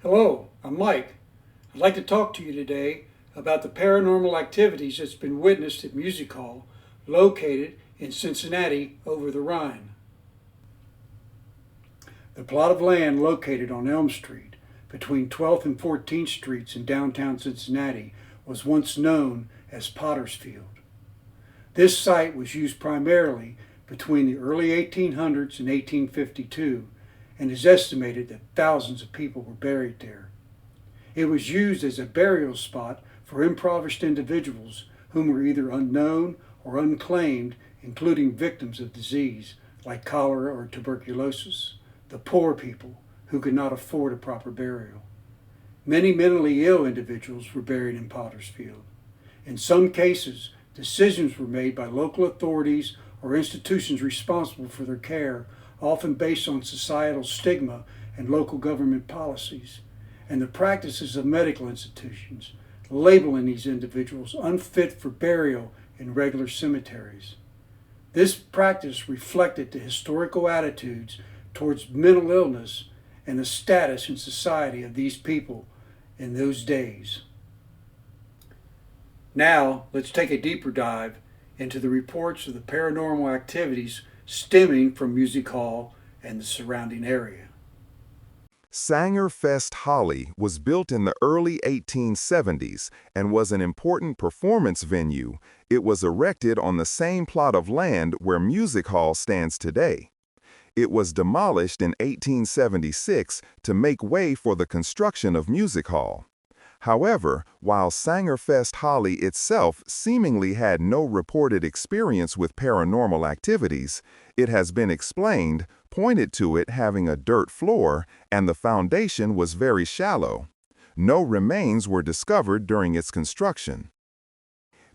Hello, I'm Mike. I'd like to talk to you today about the paranormal activities that's been witnessed at Music Hall, located in Cincinnati over the Rhine. The plot of land located on Elm Street between 12th and 14th Streets in downtown Cincinnati was once known as Potter's Field. This site was used primarily between the early 1800s and 1852 and is estimated that thousands of people were buried there. It was used as a burial spot for impoverished individuals whom were either unknown or unclaimed, including victims of disease like cholera or tuberculosis, the poor people who could not afford a proper burial. Many mentally ill individuals were buried in Potter's Field. In some cases, decisions were made by local authorities or institutions responsible for their care, often based on societal stigma and local government policies, and the practices of medical institutions, labeling these individuals unfit for burial in regular cemeteries. This practice reflected the historical attitudes towards mental illness and the status in society of these people in those days. Now, let's take a deeper dive into the reports of the paranormal activities stemming from Music Hall and the surrounding area. Sangerfest Holly was built in the early 1870s and was an important performance venue. It was erected on the same plot of land where Music Hall stands today. It was demolished in 1876 to make way for the construction of Music Hall. However, while Sangerfest Holly itself seemingly had no reported experience with paranormal activities, it has been explained, pointed to it having a dirt floor, and the foundation was very shallow. No remains were discovered during its construction.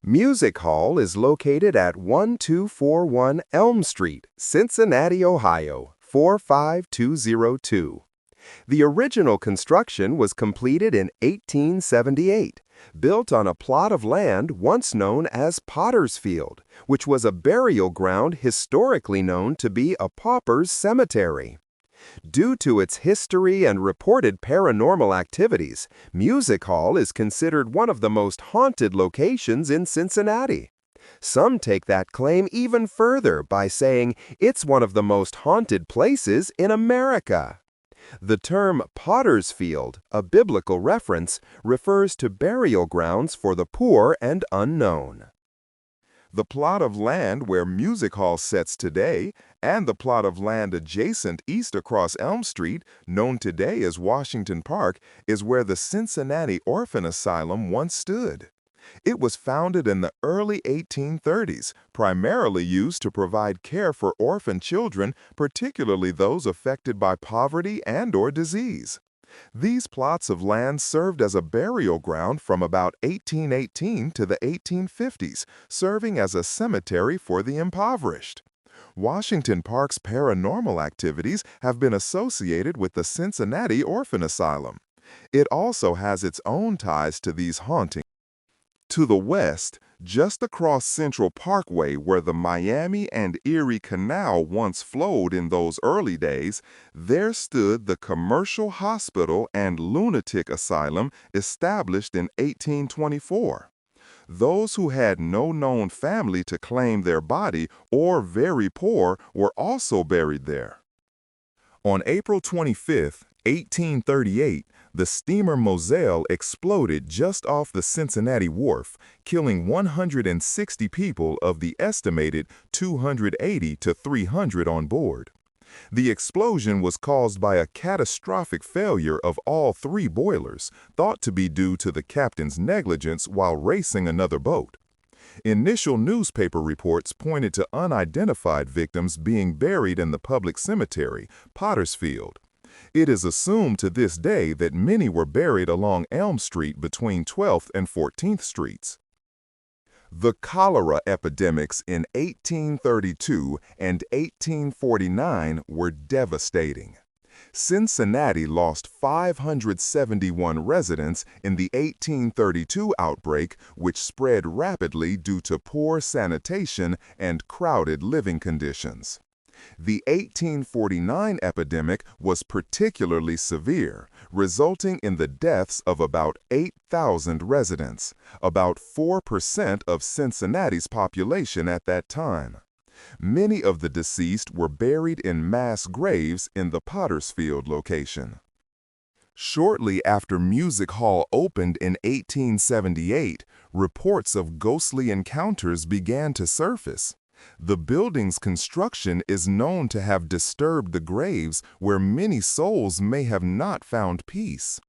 Music Hall is located at 1241 Elm Street, Cincinnati, Ohio, 45202. The original construction was completed in 1878, built on a plot of land once known as Potter's Field, which was a burial ground historically known to be a pauper's cemetery. Due to its history and reported paranormal activities, Music Hall is considered one of the most haunted locations in Cincinnati. Some take that claim even further by saying it's one of the most haunted places in America. The term Potter's Field, a biblical reference, refers to burial grounds for the poor and unknown. The plot of land where Music Hall sits today and the plot of land adjacent east across Elm Street, known today as Washington Park, is where the Cincinnati Orphan Asylum once stood. It was founded in the early 1830s, primarily used to provide care for orphan children, particularly those affected by poverty and/or disease. These plots of land served as a burial ground from about 1818 to the 1850s, serving as a cemetery for the impoverished. Washington Park's paranormal activities have been associated with the Cincinnati Orphan Asylum. It also has its own ties to these hauntings. To the west, just across Central Parkway where the Miami and Erie Canal once flowed in those early days, there stood the Commercial Hospital and Lunatic Asylum established in 1824. Those who had no known family to claim their body or very poor were also buried there. On April 25, 1838, the steamer Moselle exploded just off the Cincinnati Wharf, killing 160 people of the estimated 280 to 300 on board. The explosion was caused by a catastrophic failure of all three boilers, thought to be due to the captain's negligence while racing another boat. Initial newspaper reports pointed to unidentified victims being buried in the public cemetery, Potter's Field. It is assumed to this day that many were buried along Elm Street between 12th and 14th Streets. The cholera epidemics in 1832 and 1849 were devastating. Cincinnati lost 571 residents in the 1832 outbreak, which spread rapidly due to poor sanitation and crowded living conditions. The 1849 epidemic was particularly severe, resulting in the deaths of about 8,000 residents, about 4% of Cincinnati's population at that time. Many of the deceased were buried in mass graves in the Pottersfield location. Shortly after Music Hall opened in 1878, reports of ghostly encounters began to surface. The building's construction is known to have disturbed the graves where many souls may have not found peace.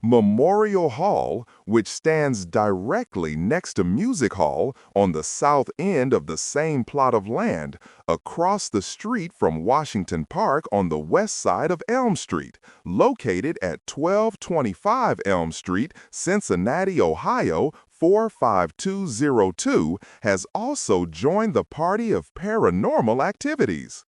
Memorial Hall, which stands directly next to Music Hall on the south end of the same plot of land, across the street from Washington Park on the west side of Elm Street, located at 1225 Elm Street, Cincinnati, Ohio, 45202, has also joined the party of paranormal activities.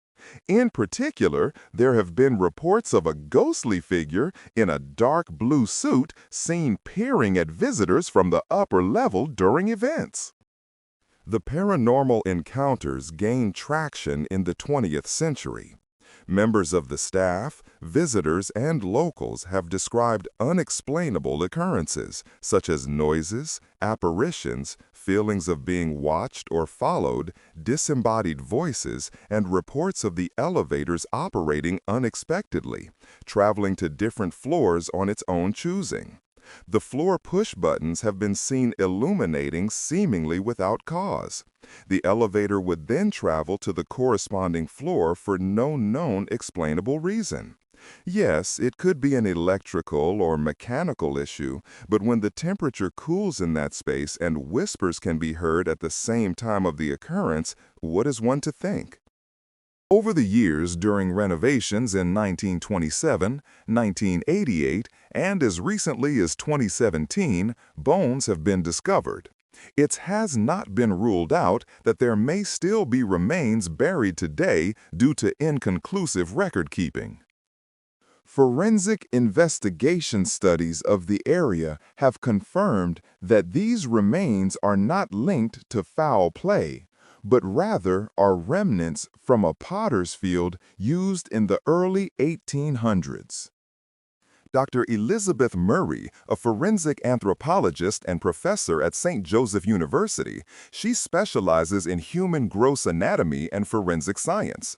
In particular, there have been reports of a ghostly figure in a dark blue suit seen peering at visitors from the upper level during events. The paranormal encounters gained traction in the 20th century. Members of the staff, visitors, and locals have described unexplainable occurrences, such as noises, apparitions, feelings of being watched or followed, disembodied voices, and reports of the elevators operating unexpectedly, traveling to different floors on its own choosing. The floor push buttons have been seen illuminating seemingly without cause. The elevator would then travel to the corresponding floor for no known explainable reason. Yes, it could be an electrical or mechanical issue, but when the temperature cools in that space and whispers can be heard at the same time of the occurrence, what is one to think? Over the years, during renovations in 1927, 1988, and as recently as 2017, bones have been discovered. It has not been ruled out that there may still be remains buried today due to inconclusive record keeping. Forensic investigation studies of the area have confirmed that these remains are not linked to foul play, but rather are remnants from a potter's field used in the early 1800s. Dr. Elizabeth Murray, a forensic anthropologist and professor at St. Joseph University, she specializes in human gross anatomy and forensic science.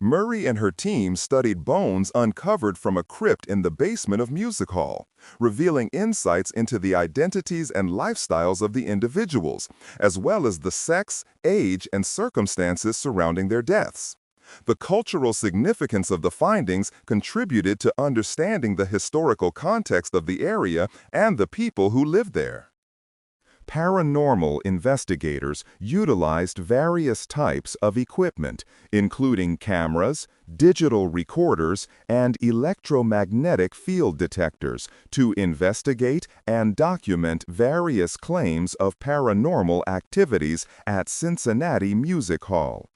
Murray and her team studied bones uncovered from a crypt in the basement of Music Hall, revealing insights into the identities and lifestyles of the individuals, as well as the sex, age, and circumstances surrounding their deaths. The cultural significance of the findings contributed to understanding the historical context of the area and the people who lived there. Paranormal investigators utilized various types of equipment, including cameras, digital recorders, and electromagnetic field detectors, to investigate and document various claims of paranormal activities at Cincinnati Music Hall.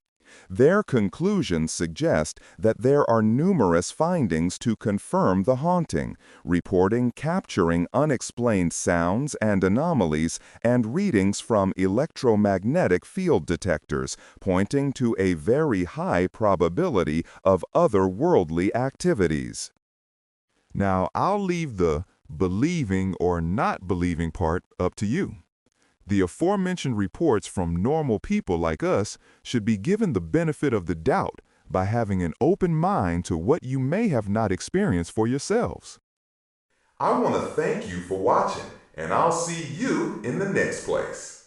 Their conclusions suggest that there are numerous findings to confirm the haunting, reporting capturing unexplained sounds and anomalies, and readings from electromagnetic field detectors, pointing to a very high probability of otherworldly activities. Now, I'll leave the believing or not believing part up to you. The aforementioned reports from normal people like us should be given the benefit of the doubt by having an open mind to what you may have not experienced for yourselves. I want to thank you for watching, and I'll see you in the next place.